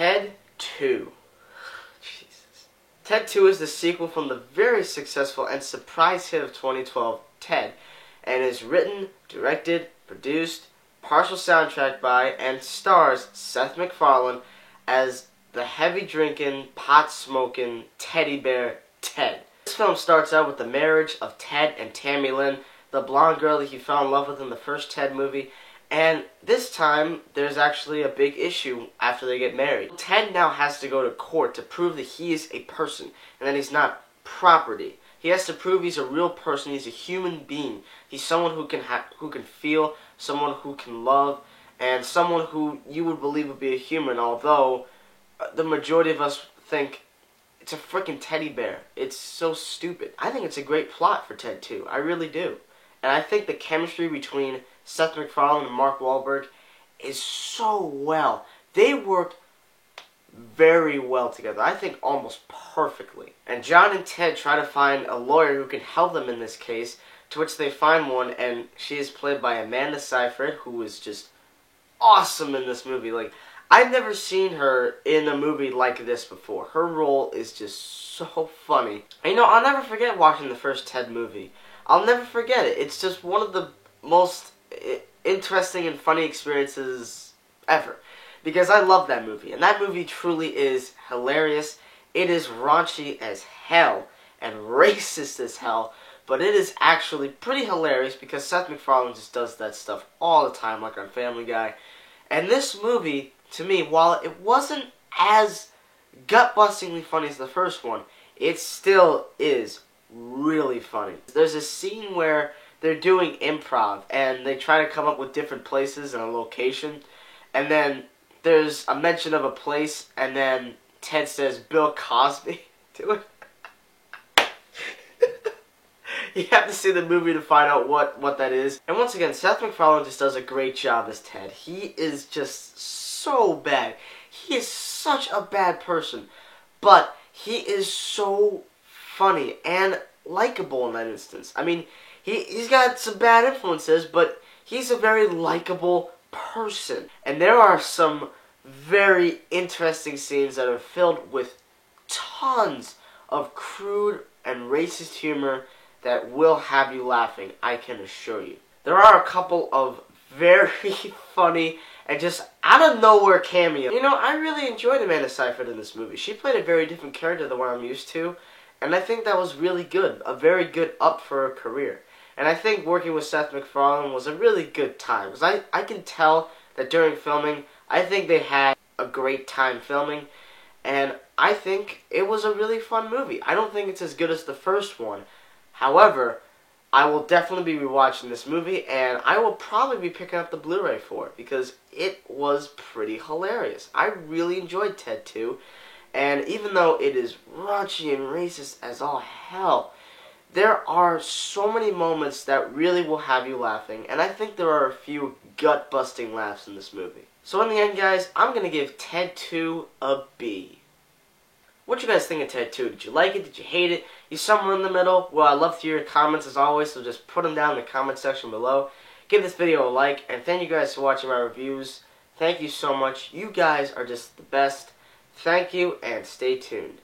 Ted 2. Jesus. Ted 2 is the sequel from the very successful and surprise hit of 2012, Ted, and is written, directed, produced, partial soundtrack by, and stars Seth MacFarlane as the heavy-drinking, pot-smoking teddy bear Ted. This film starts out with the marriage of Ted and Tammy Lynn, the blonde girl that he fell in love with in the first Ted movie, and this time there's actually a big issue after they get married. Ted now has to go to court to prove that he is a person and that he's not property. He has to prove he's a real person, he's a human being. He's someone who can feel, someone who can love, and someone who you would believe would be a human, although the majority of us think it's a freaking teddy bear. It's so stupid. I think it's a great plot for Ted 2. I really do. And I think the chemistry between Seth MacFarlane and Mark Wahlberg is so well. They work very well together. I think almost perfectly. And John and Ted try to find a lawyer who can help them in this case, to which they find one, and she is played by Amanda Seyfried, who is just awesome in this movie. Like, I've never seen her in a movie like this before. Her role is just so funny. And, I'll never forget watching the first Ted movie. I'll never forget it. It's just one of the most interesting and funny experiences ever. Because I love that movie. And that movie truly is hilarious. It is raunchy as hell and racist as hell. But it is actually pretty hilarious because Seth MacFarlane just does that stuff all the time, like on Family Guy. And this movie, to me, while it wasn't as gut-bustingly funny as the first one, it still is really funny. There's a scene where they're doing improv, and they try to come up with different places and a location, and then there's a mention of a place, and then Ted says Bill Cosby to it. You have to see the movie to find out what that is. And once again, Seth MacFarlane just does a great job as Ted. He is just so bad. He is such a bad person. But he is so funny and likable in that instance. I mean, he's got some bad influences, but he's a very likable person. And there are some very interesting scenes that are filled with tons of crude and racist humor that will have you laughing, I can assure you. There are a couple of very funny and just out of nowhere cameos. I really enjoyed Amanda Seyfried in this movie. She played a very different character than what I'm used to, and I think that was really good. A very good up for her career. And I think working with Seth MacFarlane was a really good time. Because I can tell that during filming, I think they had a great time filming. And I think it was a really fun movie. I don't think it's as good as the first one. However, I will definitely be rewatching this movie, and I will probably be picking up the Blu-ray for it, because it was pretty hilarious. I really enjoyed Ted 2, and even though it is raunchy and racist as all hell, there are so many moments that really will have you laughing, and I think there are a few gut-busting laughs in this movie. So in the end, guys, I'm going to give Ted 2 a B. What you guys think of Ted 2? Did you like it? Did you hate it? You somewhere in the middle? Well, I'd love to hear your comments as always, so just put them down in the comment section below. Give this video a like, and thank you guys for watching my reviews. Thank you so much. You guys are just the best. Thank you, and stay tuned.